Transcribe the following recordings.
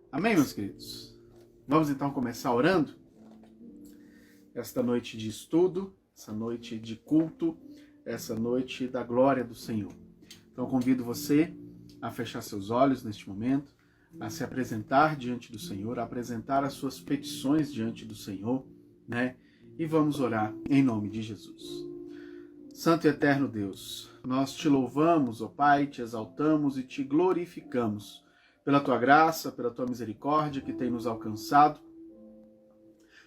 Amém, meus queridos? Vamos então começar orando? Esta noite de estudo, essa noite de culto, essa noite da glória do Senhor. Então convido você a fechar seus olhos neste momento, a se apresentar diante do Senhor, a apresentar as suas petições diante do Senhor, né? E vamos orar em nome de Jesus. Santo e eterno Deus, nós te louvamos, ó Pai, te exaltamos e te glorificamos pela tua graça, pela tua misericórdia que tem nos alcançado.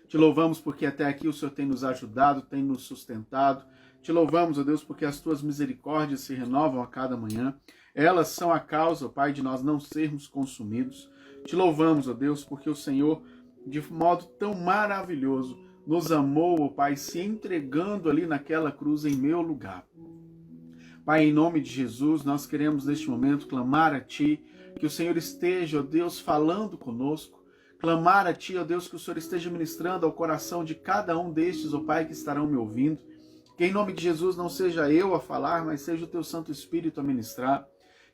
Te louvamos porque até aqui o Senhor tem nos ajudado, tem nos sustentado. Te louvamos, ó Deus, porque as tuas misericórdias se renovam a cada manhã. Elas são a causa, ó Pai, de nós não sermos consumidos. Te louvamos, ó Deus, porque o Senhor, de modo tão maravilhoso, nos amou, ó Pai, se entregando ali naquela cruz em meu lugar. Pai, em nome de Jesus, nós queremos neste momento clamar a Ti, que o Senhor esteja, ó Deus, falando conosco. Clamar a Ti, ó Deus, que o Senhor esteja ministrando ao coração de cada um destes, ó Pai, que estarão me ouvindo. Que em nome de Jesus não seja eu a falar, mas seja o Teu Santo Espírito a ministrar.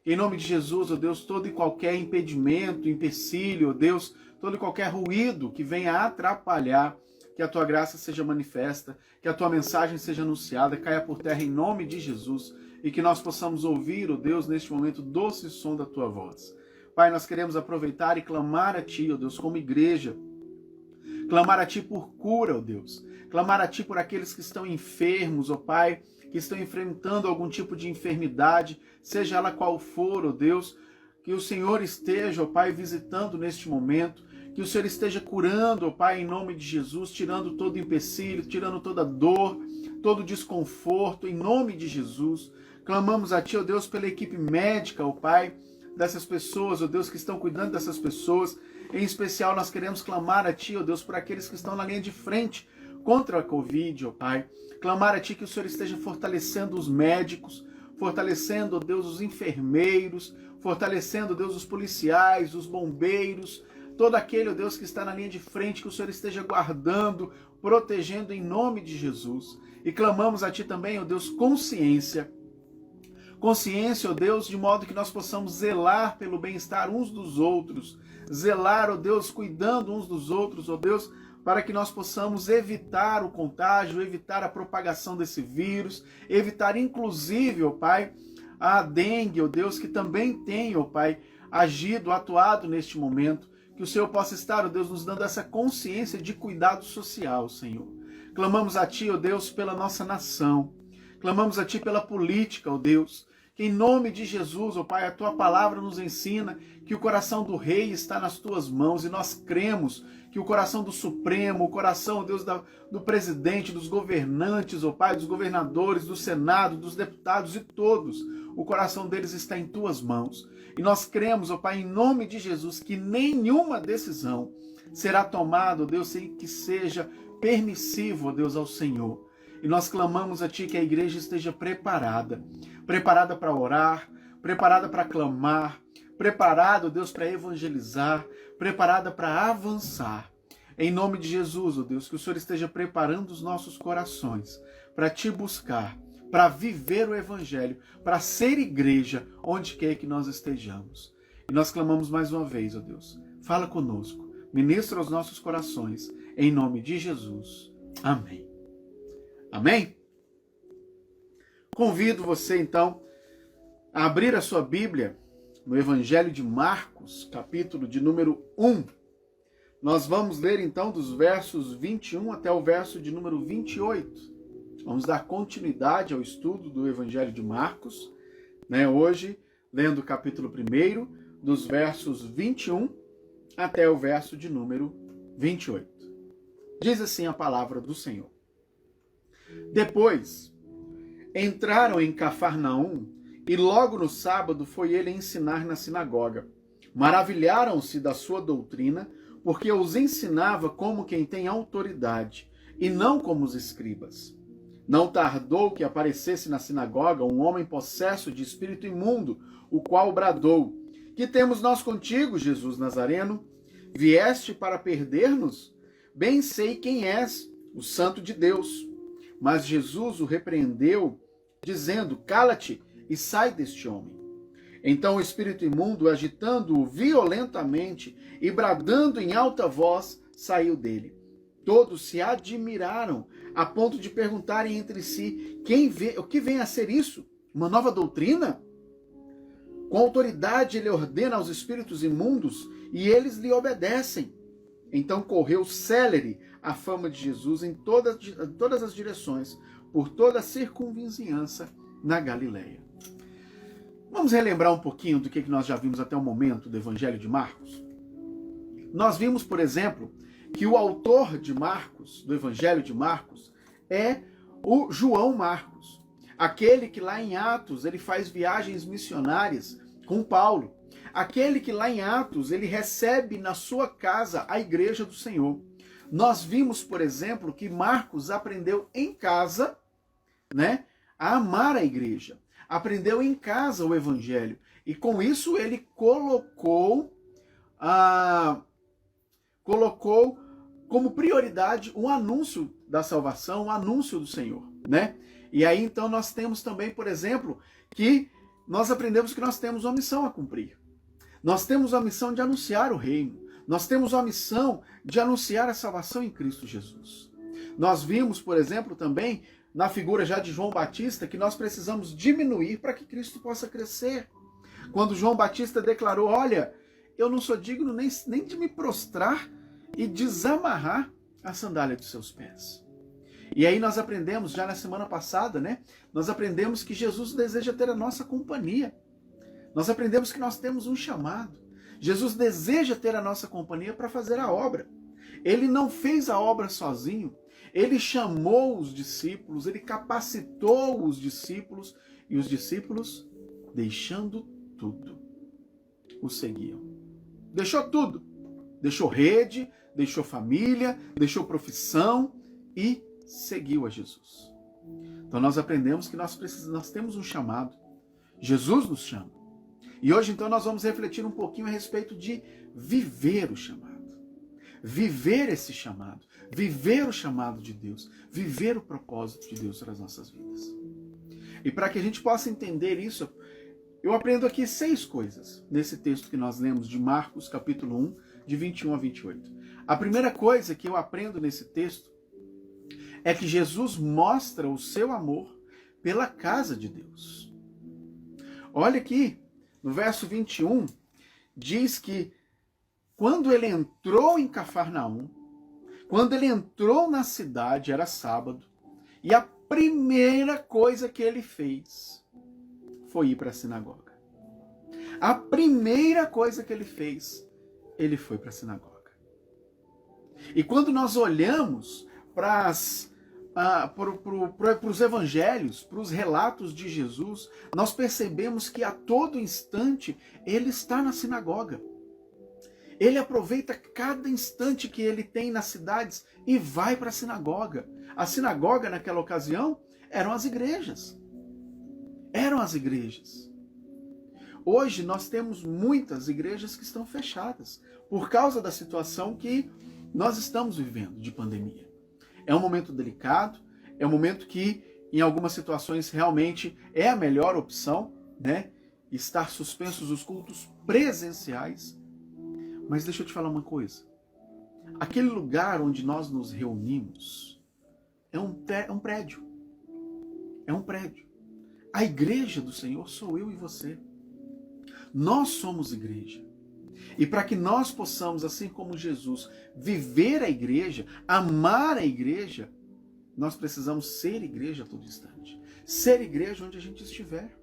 Que em nome de Jesus, ó Deus, todo e qualquer impedimento, empecilho, ó Deus, todo e qualquer ruído que venha atrapalhar, que a Tua graça seja manifesta, que a Tua mensagem seja anunciada, caia por terra em nome de Jesus, e que nós possamos ouvir, ó Deus, neste momento, o doce som da Tua voz. Pai, nós queremos aproveitar e clamar a Ti, ó Deus, como igreja. Clamar a Ti por cura, ó Deus. Clamar a Ti por aqueles que estão enfermos, ó Pai, que estão enfrentando algum tipo de enfermidade, seja ela qual for, ó Deus. Que o Senhor esteja, ó Pai, visitando neste momento. Que o Senhor esteja curando, ó Pai, em nome de Jesus, tirando todo empecilho, tirando toda dor, todo desconforto, em nome de Jesus. Clamamos a Ti, ó Deus, pela equipe médica, ó Pai, dessas pessoas, ó Deus, que estão cuidando dessas pessoas. Em especial, nós queremos clamar a Ti, ó Deus, por aqueles que estão na linha de frente contra a Covid, ó Pai. Clamar a Ti que o Senhor esteja fortalecendo os médicos, fortalecendo, ó Deus, os enfermeiros, fortalecendo, ó Deus, os policiais, os bombeiros, todo aquele, ó Deus, que está na linha de frente, que o Senhor esteja guardando, protegendo em nome de Jesus. E clamamos a Ti também, ó Deus, consciência, ó Deus, de modo que nós possamos zelar pelo bem-estar uns dos outros, zelar, ó Deus, cuidando uns dos outros, ó Deus, para que nós possamos evitar o contágio, evitar a propagação desse vírus, evitar inclusive, ó Pai, a dengue, ó Deus, que também tem, ó Pai, atuado neste momento. Que o Senhor possa estar, ó Deus, nos dando essa consciência de cuidado social, Senhor. Clamamos a Ti, ó Deus, pela nossa nação. Clamamos a Ti pela política, ó Deus. Que em nome de Jesus, ó Pai, a Tua palavra nos ensina que o coração do rei está nas Tuas mãos e nós cremos que o coração do Supremo, o coração, ó Deus, do presidente, dos governantes, ó Pai, dos governadores, do Senado, dos deputados e todos, o coração deles está em Tuas mãos. E nós cremos, ó Pai, em nome de Jesus, que nenhuma decisão será tomada, ó Deus, sem que seja permissivo, ó Deus, ao Senhor. E nós clamamos a Ti que a igreja esteja preparada para orar, preparada para clamar, preparada, ó Deus, para evangelizar, preparada para avançar. Em nome de Jesus, ó Deus, que o Senhor esteja preparando os nossos corações para Te buscar, para viver o Evangelho, para ser igreja onde quer que nós estejamos. E nós clamamos mais uma vez, ó Deus, fala conosco, ministra aos nossos corações, em nome de Jesus. Amém. Amém? Convido você, então, a abrir a sua Bíblia no Evangelho de Marcos, capítulo de número 1. Nós vamos ler, então, dos versos 21 até o verso de número 28. Vamos dar continuidade ao estudo do Evangelho de Marcos, né? Hoje, lendo o capítulo 1, dos versos 21 até o verso de número 28. Diz assim a palavra do Senhor. Depois, entraram em Cafarnaum, e logo no sábado foi ele ensinar na sinagoga. Maravilharam-se da sua doutrina, porque os ensinava como quem tem autoridade, e não como os escribas. Não tardou que aparecesse na sinagoga um homem possesso de espírito imundo, o qual bradou: Que temos nós contigo, Jesus Nazareno? Vieste para perder-nos? Bem sei quem és, o Santo de Deus. Mas Jesus o repreendeu, dizendo: Cala-te e sai deste homem. Então o espírito imundo, agitando-o violentamente e bradando em alta voz, saiu dele. Todos se admiraram, a ponto de perguntarem entre si: o que vem a ser isso? Uma nova doutrina? Com autoridade ele ordena aos espíritos imundos e eles lhe obedecem. Então correu célere a fama de Jesus em todas as direções, por toda a circunvizinhança na Galileia. Vamos relembrar um pouquinho do que nós já vimos até o momento do Evangelho de Marcos? Nós vimos, por exemplo, que o autor de Marcos, do Evangelho de Marcos, é o João Marcos. Aquele que lá em Atos ele faz viagens missionárias com Paulo. Aquele que lá em Atos ele recebe na sua casa a igreja do Senhor. Nós vimos, por exemplo, que Marcos aprendeu em casa, né, a amar a igreja. Aprendeu em casa o evangelho. E com isso ele colocou como prioridade o anúncio da salvação, o anúncio do Senhor, né? E aí então nós temos também, por exemplo, que nós aprendemos que nós temos uma missão a cumprir. Nós temos a missão de anunciar o reino. Nós temos a missão de anunciar a salvação em Cristo Jesus. Nós vimos, por exemplo, também na figura já de João Batista, que nós precisamos diminuir para que Cristo possa crescer. Quando João Batista declarou: olha, eu não sou digno nem de me prostrar e desamarrar a sandália dos seus pés. E aí nós aprendemos, já na semana passada, né? Nós aprendemos que Jesus deseja ter a nossa companhia. Nós aprendemos que nós temos um chamado. Jesus deseja ter a nossa companhia para fazer a obra. Ele não fez a obra sozinho. Ele chamou os discípulos, ele capacitou os discípulos, e os discípulos, deixando tudo, o seguiam. Deixou tudo. Deixou rede, deixou família, deixou profissão e seguiu a Jesus. Então nós aprendemos que nós temos um chamado. Jesus nos chama. E hoje então nós vamos refletir um pouquinho a respeito de viver o chamado. Viver esse chamado, viver o chamado de Deus, viver o propósito de Deus para as nossas vidas. E para que a gente possa entender isso, eu aprendo aqui 6 coisas nesse texto que nós lemos de Marcos, capítulo 1, de 21 a 28. A primeira coisa que eu aprendo nesse texto é que Jesus mostra o seu amor pela casa de Deus. Olha aqui, no verso 21, diz que quando ele entrou em Cafarnaum, quando ele entrou na cidade, era sábado, e a primeira coisa que ele fez foi ir para a sinagoga. A primeira coisa que ele fez, ele foi para a sinagoga. E quando nós olhamos para os evangelhos, para os relatos de Jesus, nós percebemos que a todo instante ele está na sinagoga. Ele aproveita cada instante que ele tem nas cidades e vai para a sinagoga. A sinagoga, naquela ocasião, eram as igrejas. Eram as igrejas. Hoje nós temos muitas igrejas que estão fechadas por causa da situação que nós estamos vivendo de pandemia. É um momento delicado, é um momento que, em algumas situações, realmente é a melhor opção, né? Estar suspensos os cultos presenciais. Mas deixa eu te falar uma coisa. Aquele lugar onde nós nos reunimos é um prédio. É um prédio. A igreja do Senhor sou eu e você. Nós somos igreja. E para que nós possamos, assim como Jesus, viver a igreja, amar a igreja, nós precisamos ser igreja a todo instante. Ser igreja onde a gente estiver.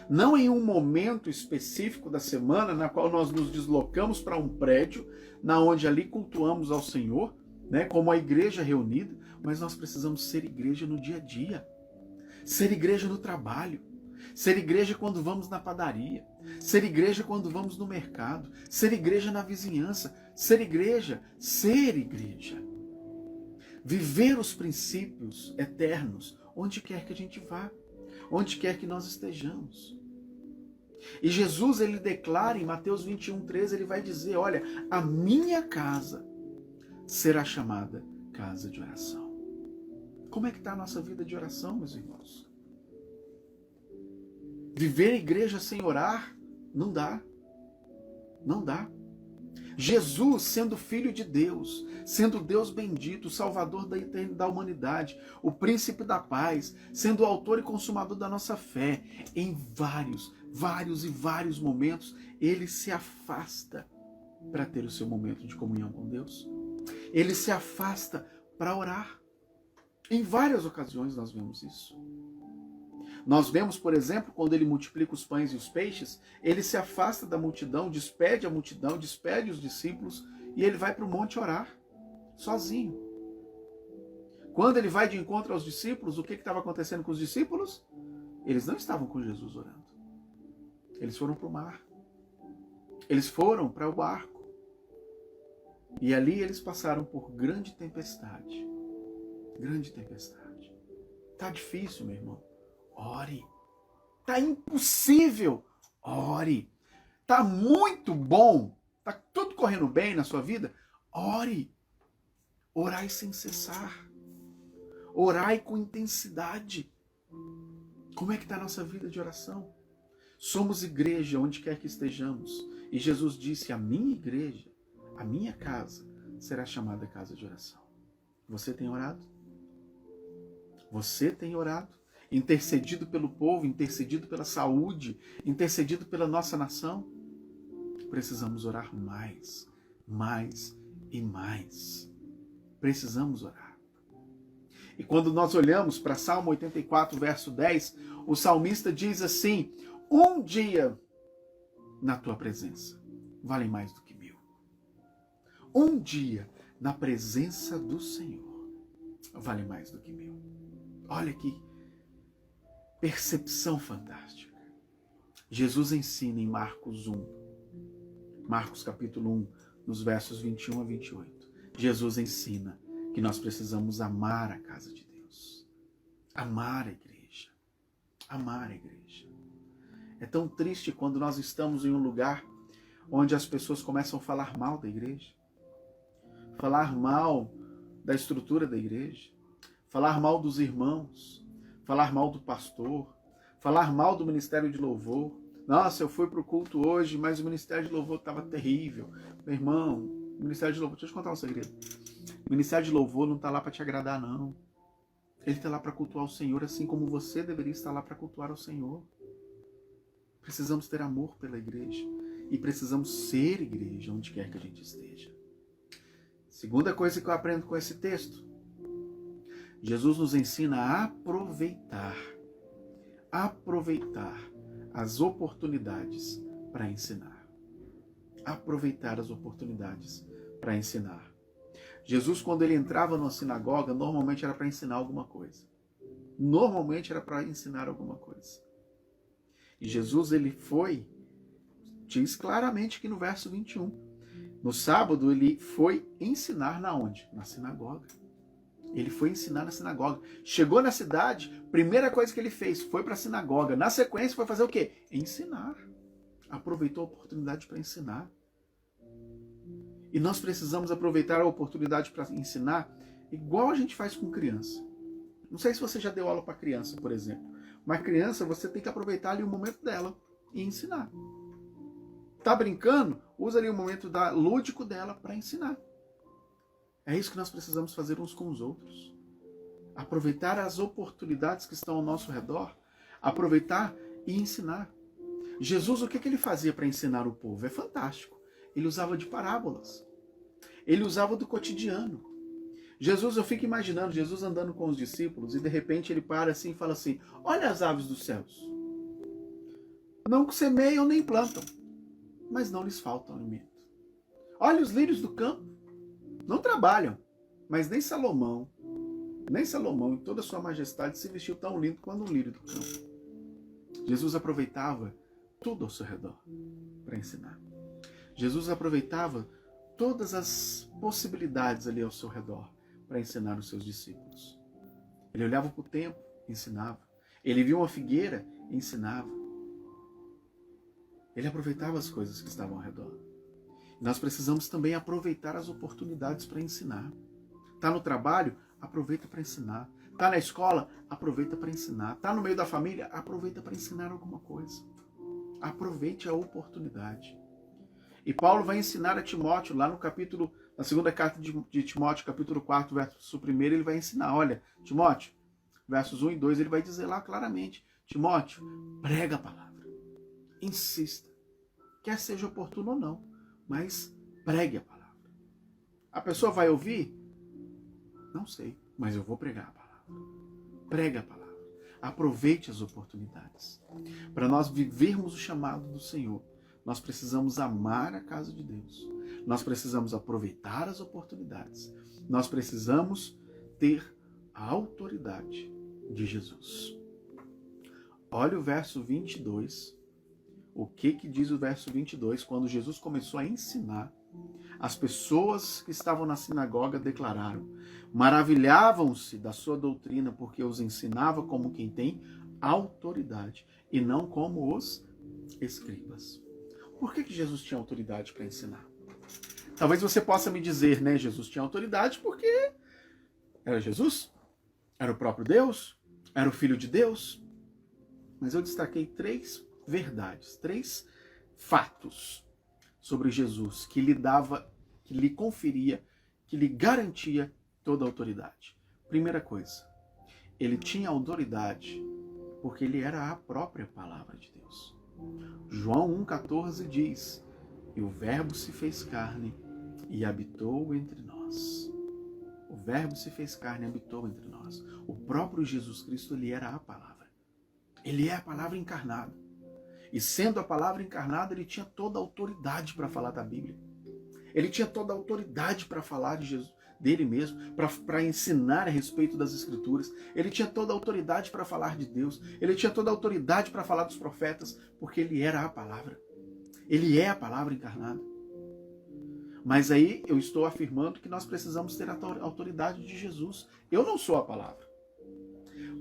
Não em um momento específico da semana na qual nós nos deslocamos para um prédio, na onde ali cultuamos ao Senhor, né, como a igreja reunida, mas nós precisamos ser igreja no dia a dia. Ser igreja no trabalho. Ser igreja quando vamos na padaria. Ser igreja quando vamos no mercado. Ser igreja na vizinhança. Ser igreja. Viver os princípios eternos onde quer que a gente vá. Onde quer que nós estejamos. E Jesus, ele declara em Mateus 21:13, ele vai dizer, olha, a minha casa será chamada casa de oração. Como é que está a nossa vida de oração, meus irmãos? Viver a igreja sem orar, não dá. Não dá. Jesus, sendo Filho de Deus, sendo Deus bendito, o Salvador da humanidade, o Príncipe da paz, sendo o autor e consumador da nossa fé, em vários momentos, ele se afasta para ter o seu momento de comunhão com Deus. Ele se afasta para orar. Em várias ocasiões nós vemos isso. Nós vemos, por exemplo, quando ele multiplica os pães e os peixes, ele se afasta da multidão, despede a multidão, despede os discípulos e ele vai para o monte orar, sozinho. Quando ele vai de encontro aos discípulos, o que estava acontecendo com os discípulos? Eles não estavam com Jesus orando. Eles foram para o mar. Eles foram para o barco. E ali eles passaram por grande tempestade. Grande tempestade. Tá difícil, meu irmão. Ore. Tá impossível. Ore. Tá muito bom. Tá tudo correndo bem na sua vida. Ore. Orai sem cessar. Orai com intensidade. Como é que está a nossa vida de oração? Somos igreja onde quer que estejamos. E Jesus disse, a minha igreja, a minha casa, será chamada casa de oração. Você tem orado? Você tem orado? Intercedido pelo povo, intercedido pela saúde, intercedido pela nossa nação? Precisamos orar mais, mais e mais. Precisamos orar. E quando nós olhamos para Salmo 84, verso 10, o salmista diz assim, um dia na tua presença vale mais do que 1000. Um dia na presença do Senhor vale mais do que 1000. Olha que percepção fantástica. Jesus ensina em Marcos 1, Marcos capítulo 1, nos versos 21 a 28. Jesus ensina que nós precisamos amar a casa de Deus. Amar a igreja. Amar a igreja. É tão triste quando nós estamos em um lugar onde as pessoas começam a falar mal da igreja. Falar mal da estrutura da igreja. Falar mal dos irmãos. Falar mal do pastor. Falar mal do ministério de louvor. Nossa, eu fui para o culto hoje, mas o ministério de louvor estava terrível. Meu irmão, o ministério de louvor... Deixa eu te contar um segredo. O ministério de louvor não está lá para te agradar, não. Ele está lá para cultuar o Senhor, assim como você deveria estar lá para cultuar o Senhor. Precisamos ter amor pela igreja. E precisamos ser igreja onde quer que a gente esteja. Segunda coisa que eu aprendo com esse texto. Jesus nos ensina a aproveitar as oportunidades para ensinar. Aproveitar as oportunidades para ensinar. Jesus, quando ele entrava numa sinagoga, normalmente era para ensinar alguma coisa. Normalmente era para ensinar alguma coisa. E Jesus, ele foi, diz claramente aqui no verso 21. No sábado, ele foi ensinar na onde? Na sinagoga. Ele foi ensinar na sinagoga. Chegou na cidade, primeira coisa que ele fez foi para a sinagoga. Na sequência, foi fazer o quê? Ensinar. Aproveitou a oportunidade para ensinar. E nós precisamos aproveitar a oportunidade para ensinar igual a gente faz com criança. Não sei se você já deu aula para criança, por exemplo. Mas criança, você tem que aproveitar ali o momento dela e ensinar. Tá brincando? Usa ali o momento lúdico dela para ensinar. É isso que nós precisamos fazer uns com os outros. Aproveitar as oportunidades que estão ao nosso redor, aproveitar e ensinar. Jesus, o que ele fazia para ensinar o povo? É fantástico. Ele usava de parábolas. Ele usava do cotidiano. Jesus, eu fico imaginando Jesus andando com os discípulos e de repente ele para assim e fala assim, olha as aves dos céus. Não semeiam nem plantam, mas não lhes falta alimento. Olha os lírios do campo. Não trabalham, mas nem Salomão em toda a sua majestade se vestiu tão lindo quanto um lírio do campo. Jesus aproveitava tudo ao seu redor para ensinar. Jesus aproveitava todas as possibilidades ali ao seu redor para ensinar os seus discípulos. Ele olhava para o templo, ensinava. Ele viu uma figueira, ensinava. Ele aproveitava as coisas que estavam ao redor. Nós precisamos também aproveitar as oportunidades para ensinar. Está no trabalho? Aproveita para ensinar. Tá na escola? Aproveita para ensinar. Tá no meio da família? Aproveita para ensinar alguma coisa. Aproveite a oportunidade. E Paulo vai ensinar a Timóteo, lá no capítulo, na segunda carta de Timóteo, capítulo 4, verso 1, ele vai ensinar, olha, Timóteo, versos 1 e 2, ele vai dizer lá claramente, Timóteo, prega a palavra, insista, quer seja oportuno ou não, mas pregue a palavra. A pessoa vai ouvir? Não sei, mas eu vou pregar a palavra. Pregue a palavra. Aproveite as oportunidades. Para nós vivermos o chamado do Senhor, nós precisamos amar a casa de Deus. Nós precisamos aproveitar as oportunidades. Nós precisamos ter a autoridade de Jesus. Olha o verso 22. O que diz o verso 22? Quando Jesus começou a ensinar, as pessoas que estavam na sinagoga declararam: maravilhavam-se da sua doutrina, porque os ensinava como quem tem autoridade e não como os escribas. Por que Jesus tinha autoridade para ensinar? Talvez você possa me dizer, né? Jesus tinha autoridade porque era Jesus, era o próprio Deus, era o Filho de Deus. Mas eu destaquei 3 verdades, 3 fatos sobre Jesus que lhe dava, que lhe conferia, que lhe garantia toda a autoridade. Primeira coisa, ele tinha autoridade porque ele era a própria palavra de Deus. João 1,14 diz: e o Verbo se fez carne e habitou entre nós. O Verbo se fez carne e habitou entre nós. O próprio Jesus Cristo, ele era a palavra. Ele é a palavra encarnada. E sendo a palavra encarnada, ele tinha toda a autoridade para falar da Bíblia. Ele tinha toda a autoridade para falar de Jesus, dele mesmo, para ensinar a respeito das Escrituras. Ele tinha toda a autoridade para falar de Deus. Ele tinha toda a autoridade para falar dos profetas, porque ele era a palavra. Ele é a palavra encarnada. Mas aí eu estou afirmando que nós precisamos ter a autoridade de Jesus. Eu não sou a palavra.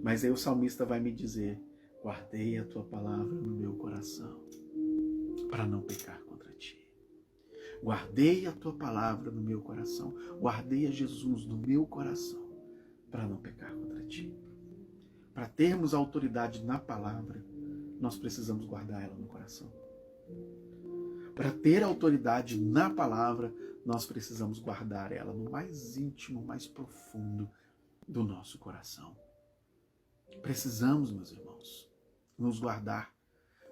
Mas aí o salmista vai me dizer: guardei a tua palavra no meu coração, para não pecar contra ti. Guardei a tua palavra no meu coração, guardei a Jesus no meu coração, para não pecar contra ti. Para termos autoridade na palavra, nós precisamos guardar ela no coração. Para ter autoridade na palavra, nós precisamos guardar ela no mais íntimo, mais profundo do nosso coração. Precisamos, meus irmãos, nos guardar.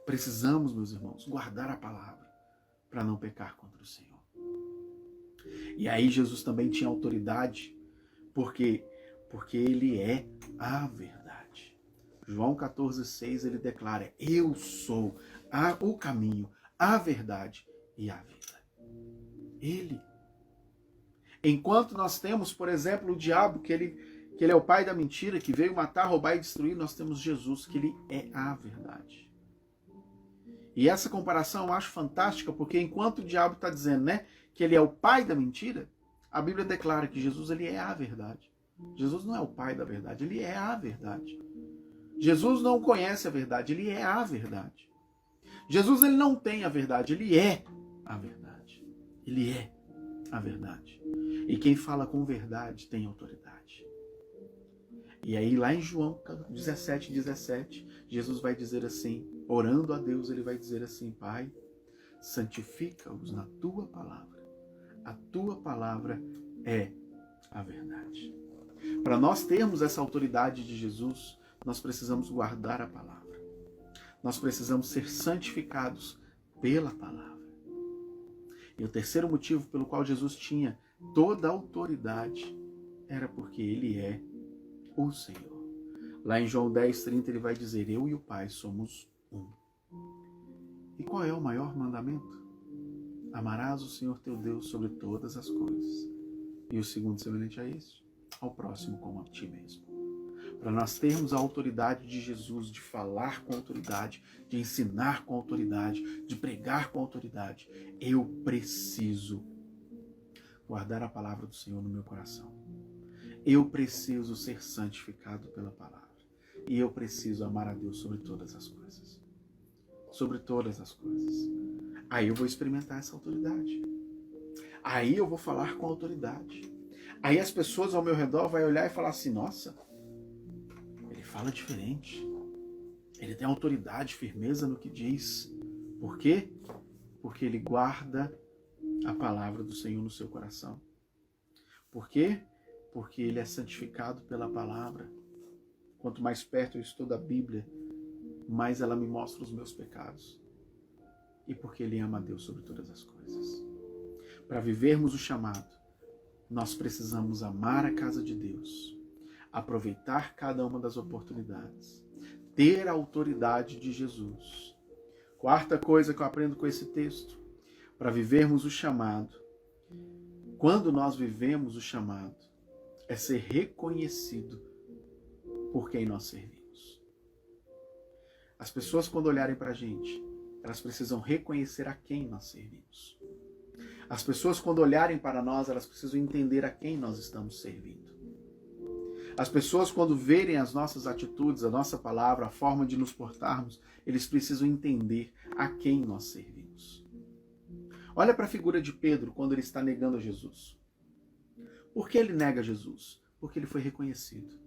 Precisamos, meus irmãos, guardar a palavra para não pecar contra o Senhor. E aí Jesus também tinha autoridade porque ele é a verdade. João 14,6 ele declara: eu sou o caminho, a verdade e a vida. Ele. Enquanto nós temos, por exemplo, o diabo, que ele é o pai da mentira, que veio matar, roubar e destruir, nós temos Jesus, que ele é a verdade. E essa comparação eu acho fantástica, porque enquanto o diabo está dizendo, né, que ele é o pai da mentira, a Bíblia declara que Jesus, ele é a verdade. Jesus não é o pai da verdade, ele é a verdade. Jesus não conhece a verdade, ele é a verdade. Jesus, ele não tem a verdade, ele é a verdade. Ele é a verdade. E quem fala com verdade tem autoridade. E aí lá em João 17:17, Jesus vai dizer assim, orando a Deus, ele vai dizer assim: Pai, santifica-os na tua palavra. A tua palavra é a verdade. Para nós termos essa autoridade de Jesus, nós precisamos guardar a palavra. Nós precisamos ser santificados pela palavra. E o terceiro motivo pelo qual Jesus tinha toda a autoridade era porque ele é o Senhor. Lá em João 10:30 ele vai dizer: eu e o Pai somos um. E qual é o maior mandamento? Amarás o Senhor teu Deus sobre todas as coisas. E o segundo semelhante a isso, ao próximo como a ti mesmo. Para nós termos a autoridade de Jesus, de falar com autoridade, de ensinar com autoridade, de pregar com autoridade, eu preciso guardar a palavra do Senhor no meu coração. Eu preciso ser santificado pela palavra. E eu preciso amar a Deus sobre todas as coisas. Sobre todas as coisas. Aí eu vou experimentar essa autoridade. Aí eu vou falar com autoridade. Aí as pessoas ao meu redor vão olhar e falar assim: nossa, fala diferente. Ele tem autoridade, firmeza no que diz. Por quê? Porque ele guarda a palavra do Senhor no seu coração. Por quê? Porque ele é santificado pela palavra. Quanto mais perto eu estou da Bíblia, mais ela me mostra os meus pecados. E porque ele ama a Deus sobre todas as coisas. Para vivermos o chamado, nós precisamos amar a casa de Deus, aproveitar cada uma das oportunidades, ter a autoridade de Jesus. Quarta coisa que eu aprendo com esse texto, para vivermos o chamado, quando nós vivemos o chamado, é ser reconhecido por quem nós servimos. As pessoas, quando olharem para a gente, elas precisam reconhecer a quem nós servimos. As pessoas, quando olharem para nós, elas precisam entender a quem nós estamos servindo. As pessoas, quando verem as nossas atitudes, a nossa palavra, a forma de nos portarmos, eles precisam entender a quem nós servimos. Olha para a figura de Pedro quando ele está negando a Jesus. Por que ele nega Jesus? Porque ele foi reconhecido.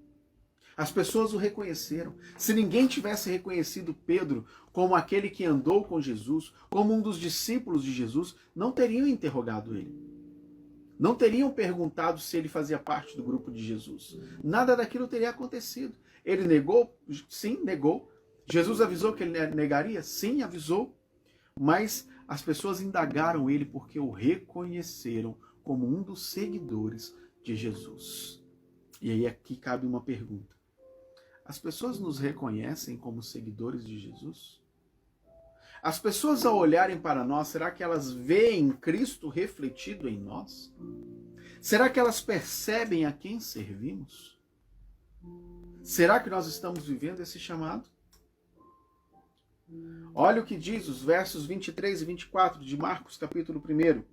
As pessoas o reconheceram. Se ninguém tivesse reconhecido Pedro como aquele que andou com Jesus, como um dos discípulos de Jesus, não teriam interrogado ele. Não teriam perguntado se ele fazia parte do grupo de Jesus. Nada daquilo teria acontecido. Ele negou? Sim, negou. Jesus avisou que ele negaria? Sim, avisou. Mas as pessoas indagaram ele porque o reconheceram como um dos seguidores de Jesus. E aí aqui cabe uma pergunta. As pessoas nos reconhecem como seguidores de Jesus? As pessoas, ao olharem para nós, será que elas veem Cristo refletido em nós? Será que elas percebem a quem servimos? Será que nós estamos vivendo esse chamado? Olha o que diz os versos 23 e 24 de Marcos, capítulo 1.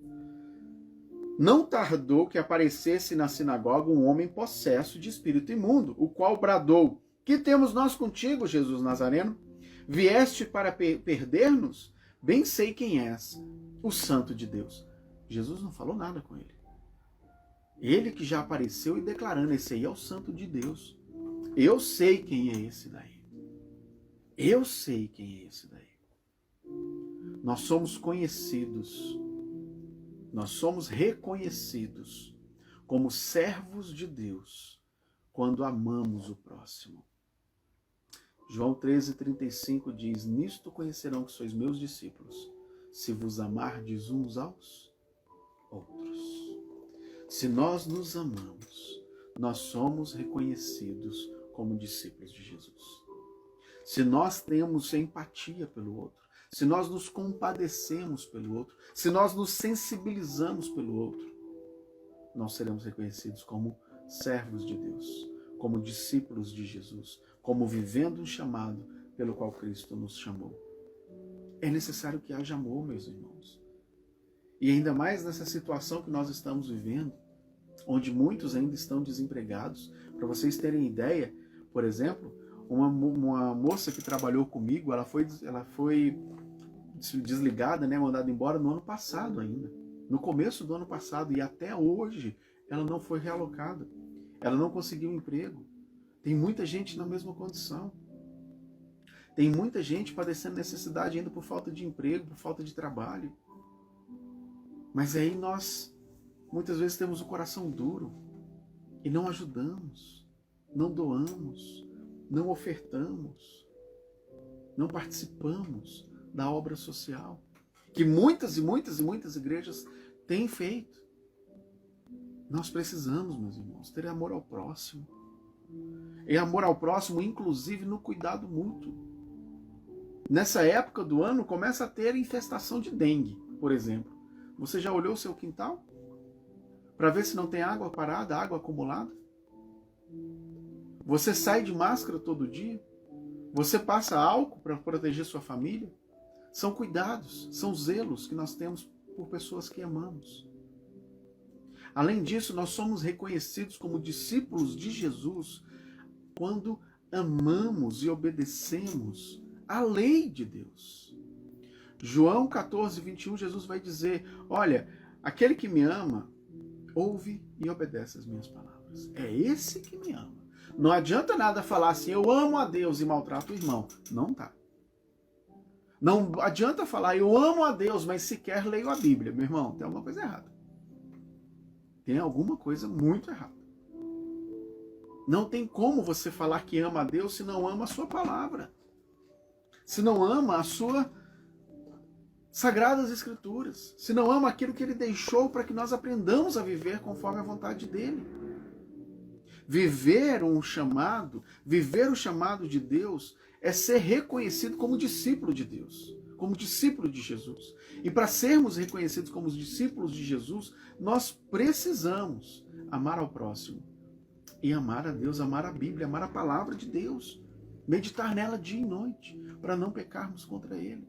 Não tardou que aparecesse na sinagoga um homem possesso de espírito imundo, o qual bradou: que temos nós contigo, Jesus Nazareno? Vieste para perder-nos? Bem sei quem és, o Santo de Deus. Jesus não falou nada com ele. Ele que já apareceu e declarando: esse aí é o Santo de Deus. Eu sei quem é esse daí. Eu sei quem é esse daí. Nós somos conhecidos, nós somos reconhecidos como servos de Deus quando amamos o próximo. João 13,35 diz: nisto conhecerão que sois meus discípulos, se vos amardes uns aos outros. Se nós nos amamos, nós somos reconhecidos como discípulos de Jesus. Se nós temos empatia pelo outro, se nós nos compadecemos pelo outro, se nós nos sensibilizamos pelo outro, nós seremos reconhecidos como servos de Deus, como discípulos de Jesus, como vivendo um chamado pelo qual Cristo nos chamou. É necessário que haja amor, meus irmãos. E ainda mais nessa situação que nós estamos vivendo, onde muitos ainda estão desempregados. Para vocês terem ideia, por exemplo, uma moça que trabalhou comigo, ela foi desligada, mandada embora no ano passado ainda. No começo do ano passado, e até hoje ela não foi realocada. Ela não conseguiu um emprego. Tem muita gente na mesma condição. Tem muita gente padecendo necessidade ainda por falta de emprego, por falta de trabalho. Mas aí nós, muitas vezes, temos o coração duro e não ajudamos, não doamos, não ofertamos, não participamos da obra social, que muitas e muitas e muitas igrejas têm feito. Nós precisamos, meus irmãos, ter amor ao próximo. E amor ao próximo, inclusive no cuidado mútuo. Nessa época do ano, começa a ter infestação de dengue, por exemplo. Você já olhou o seu quintal? Para ver se não tem água parada, água acumulada? Você sai de máscara todo dia? Você passa álcool para proteger sua família? São cuidados, são zelos que nós temos por pessoas que amamos. Além disso, nós somos reconhecidos como discípulos de Jesus quando amamos e obedecemos a lei de Deus. João 14, 21, Jesus vai dizer: olha, aquele que me ama, ouve e obedece as minhas palavras. É esse que me ama. Não adianta nada falar assim, eu amo a Deus e maltrato o irmão. Não dá. Não adianta falar, eu amo a Deus, mas sequer leio a Bíblia. Meu irmão, tem alguma coisa errada. Tem alguma coisa muito errada. Não tem como você falar que ama a Deus se não ama a sua palavra. Se não ama as suas sagradas escrituras. Se não ama aquilo que ele deixou para que nós aprendamos a viver conforme a vontade dele. Viver o chamado de Deus é ser reconhecido como discípulo de Deus, como discípulo de Jesus. E para sermos reconhecidos como discípulos de Jesus, nós precisamos amar ao próximo e amar a Deus, amar a Bíblia, amar a palavra de Deus, meditar nela dia e noite, para não pecarmos contra Ele.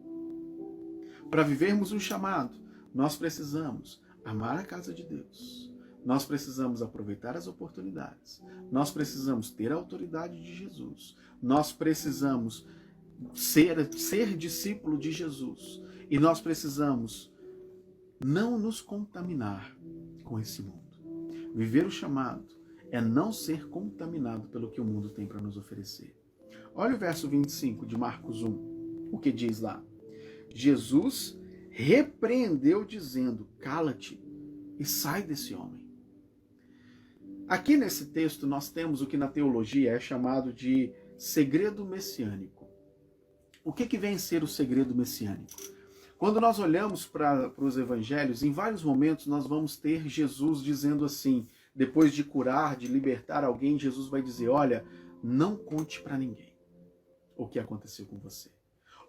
Para vivermos o chamado, nós precisamos amar a casa de Deus. Nós precisamos aproveitar as oportunidades. Nós precisamos ter a autoridade de Jesus. Nós precisamos ser discípulo de Jesus. E nós precisamos não nos contaminar com esse mundo. Viver o chamado é não ser contaminado pelo que o mundo tem para nos oferecer. Olha o verso 25 de Marcos 1. O que diz lá? Jesus repreendeu dizendo, cala-te e sai desse homem. Aqui nesse texto nós temos o que na teologia é chamado de segredo messiânico. O que vem a ser o segredo messiânico? Quando nós olhamos para os evangelhos, em vários momentos nós vamos ter Jesus dizendo assim, depois de curar, de libertar alguém, Jesus vai dizer, olha, não conte para ninguém o que aconteceu com você.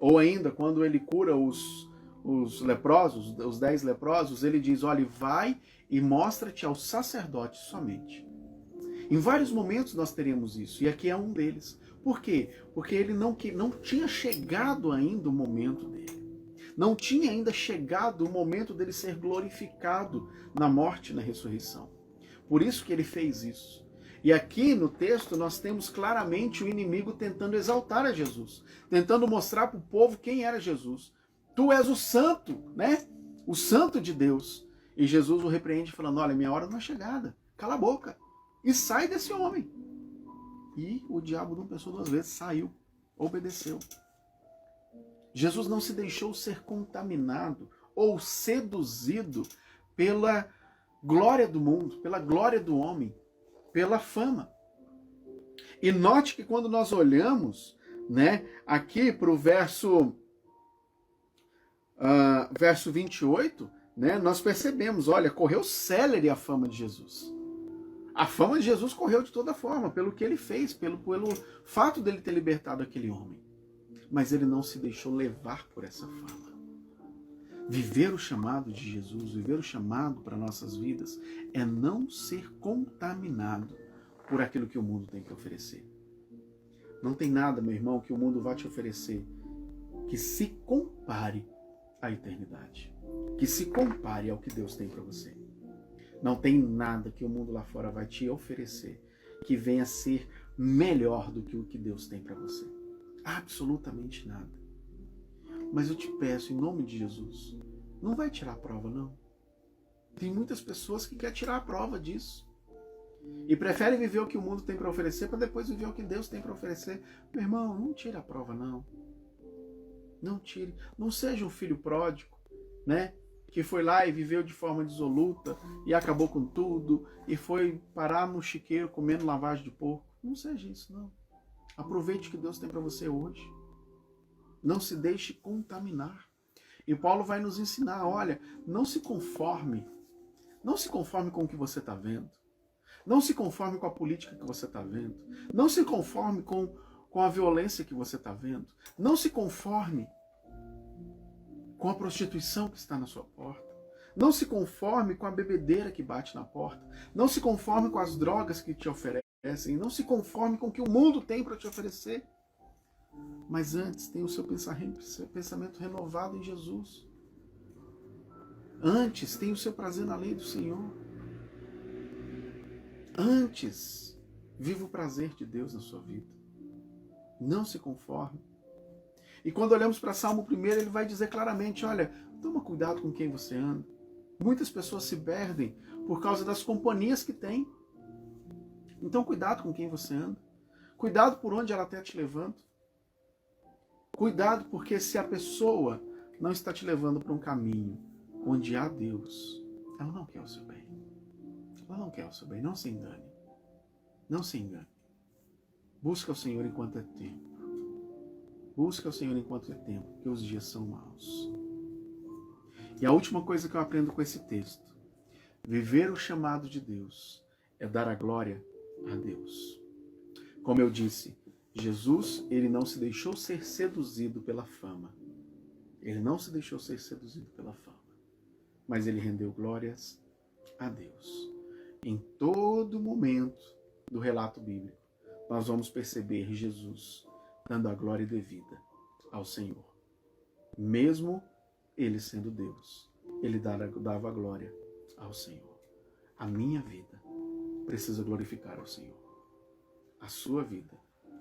Ou ainda, quando ele cura os leprosos, os 10 leprosos, ele diz, olha, vai e mostra-te ao sacerdote somente. Em vários momentos nós teremos isso, e aqui é um deles. Por quê? Porque ele não tinha chegado ainda o momento dele. Não tinha ainda chegado o momento dele ser glorificado na morte e na ressurreição. Por isso que ele fez isso. E aqui no texto nós temos claramente o inimigo tentando exaltar a Jesus, tentando mostrar para o povo quem era Jesus. Tu és o santo, né? O santo de Deus. E Jesus o repreende falando, olha, minha hora não é chegada, cala a boca e sai desse homem. E o diabo não pensou duas vezes, saiu, obedeceu. Jesus não se deixou ser contaminado ou seduzido pela glória do mundo, pela glória do homem, pela fama. E note que quando nós olhamos, né, aqui para o verso 28, né, nós percebemos, olha, correu célere a fama de Jesus. A fama de Jesus correu de toda forma, pelo que ele fez, pelo fato dele ter libertado aquele homem. Mas ele não se deixou levar por essa fama. Viver o chamado de Jesus, viver o chamado para nossas vidas, é não ser contaminado por aquilo que o mundo tem para oferecer. Não tem nada, meu irmão, que o mundo vai te oferecer que se compare à eternidade, que se compare ao que Deus tem para você. Não tem nada que o mundo lá fora vai te oferecer que venha a ser melhor do que o que Deus tem para você. Absolutamente nada. Mas eu te peço, em nome de Jesus, não vai tirar a prova, não. Tem muitas pessoas que querem tirar a prova disso. E preferem viver o que o mundo tem para oferecer para depois viver o que Deus tem para oferecer. Meu irmão, não tire a prova, não. Não tire. Não seja um filho pródigo, né? Que foi lá e viveu de forma dissoluta e acabou com tudo e foi parar no chiqueiro comendo lavagem de porco. Não seja isso, não. Aproveite o que Deus tem para você hoje. Não se deixe contaminar. E Paulo vai nos ensinar, olha, não se conforme. Não se conforme com o que você está vendo. Não se conforme com a política que você está vendo. Não se conforme com a violência que você está vendo. Não se conforme com a prostituição que está na sua porta. Não se conforme com a bebedeira que bate na porta. Não se conforme com as drogas que te oferecem. Não se conforme com o que o mundo tem para te oferecer. Mas antes, tenha o seu pensamento renovado em Jesus. Antes, tenha o seu prazer na lei do Senhor. Antes, viva o prazer de Deus na sua vida. Não se conforme. E quando olhamos para Salmo 1, ele vai dizer claramente, olha, toma cuidado com quem você anda. Muitas pessoas se perdem por causa das companhias que têm. Então cuidado com quem você anda. Cuidado por onde ela está te levando. Cuidado porque se a pessoa não está te levando para um caminho onde há Deus, ela não quer o seu bem. Ela não quer o seu bem. Não se engane. Não se engane. Busca o Senhor enquanto é tempo. Busca o Senhor enquanto é tempo, porque os dias são maus. E a última coisa que eu aprendo com esse texto: viver o chamado de Deus é dar a glória a Deus. Como eu disse, Jesus, ele não se deixou ser seduzido pela fama. Ele não se deixou ser seduzido pela fama. Mas ele rendeu glórias a Deus. Em todo momento do relato bíblico, nós vamos perceber Jesus dando a glória devida ao Senhor. Mesmo ele sendo Deus, ele dava a glória ao Senhor. A minha vida precisa glorificar ao Senhor. A sua vida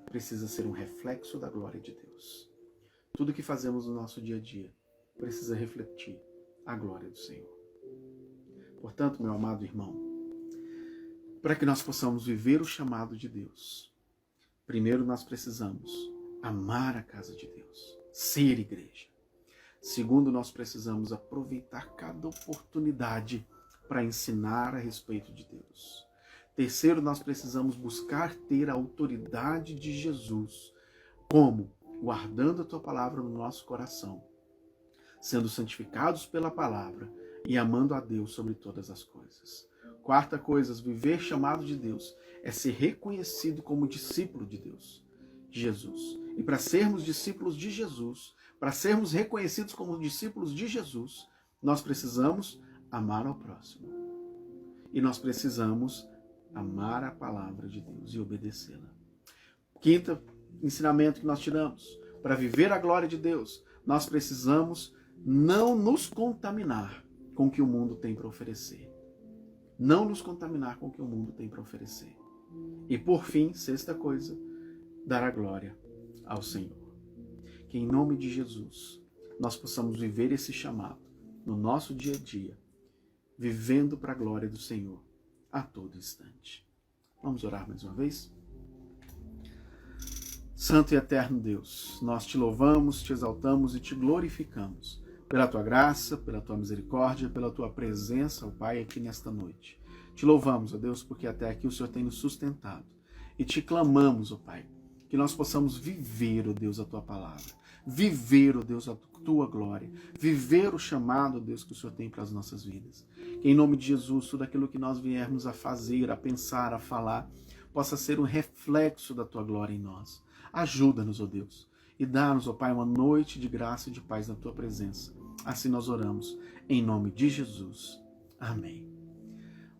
precisa ser um reflexo da glória de Deus. Tudo que fazemos no nosso dia a dia precisa refletir a glória do Senhor. Portanto, meu amado irmão, para que nós possamos viver o chamado de Deus, primeiro nós precisamos amar a casa de Deus, ser igreja. Segundo, nós precisamos aproveitar cada oportunidade para ensinar a respeito de Deus. Terceiro, nós precisamos buscar ter a autoridade de Jesus. Como? Guardando a tua palavra no nosso coração, sendo santificados pela palavra e amando a Deus sobre todas as coisas. Quarta coisa, viver chamado de Deus é ser reconhecido como discípulo de Deus, de Jesus. E para sermos discípulos de Jesus, para sermos reconhecidos como discípulos de Jesus, nós precisamos amar ao próximo. E nós precisamos amar a palavra de Deus e obedecê-la. Quinto ensinamento que nós tiramos: para viver a glória de Deus, nós precisamos não nos contaminar com o que o mundo tem para oferecer. Não nos contaminar com o que o mundo tem para oferecer. E por fim, sexta coisa, dar a glória ao Senhor. Que em nome de Jesus nós possamos viver esse chamado no nosso dia a dia, vivendo para a glória do Senhor a todo instante. Vamos orar mais uma vez? Santo e eterno Deus, nós te louvamos, te exaltamos e te glorificamos pela tua graça, pela tua misericórdia, pela tua presença, ó Pai, aqui nesta noite. Te louvamos, ó Deus, porque até aqui o Senhor tem nos sustentado. E te clamamos, ó Pai, que nós possamos viver, ó Deus, a tua palavra. Viver, ó Deus, a tua glória. Viver o chamado, ó Deus, que o Senhor tem para as nossas vidas. Que em nome de Jesus, tudo aquilo que nós viermos a fazer, a pensar, a falar, possa ser um reflexo da tua glória em nós. Ajuda-nos, ó Deus, e dá-nos, ó Pai, uma noite de graça e de paz na tua presença. Assim nós oramos, em nome de Jesus. Amém.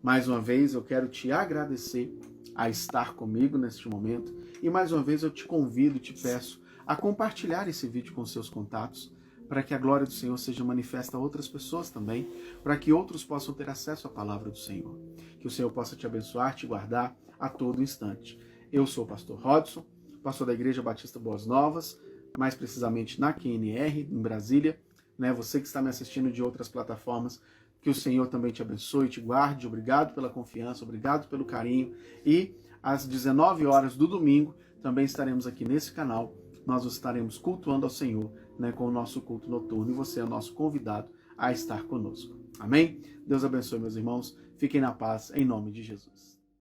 Mais uma vez eu quero te agradecer a estar comigo neste momento e mais uma vez eu te convido, te peço a compartilhar esse vídeo com seus contatos para que a glória do Senhor seja manifesta a outras pessoas também, para que outros possam ter acesso à palavra do Senhor. Que o Senhor possa te abençoar, te guardar a todo instante. Eu sou o pastor Rodson, pastor da Igreja Batista Boas Novas, mais precisamente na QNR, em Brasília. Você que está me assistindo de outras plataformas, que o Senhor também te abençoe, te guarde. Obrigado pela confiança, obrigado pelo carinho. E às 19 horas do domingo, também estaremos aqui nesse canal. Nós estaremos cultuando ao Senhor, com o nosso culto noturno. E você é o nosso convidado a estar conosco. Amém? Deus abençoe, meus irmãos. Fiquem na paz, em nome de Jesus.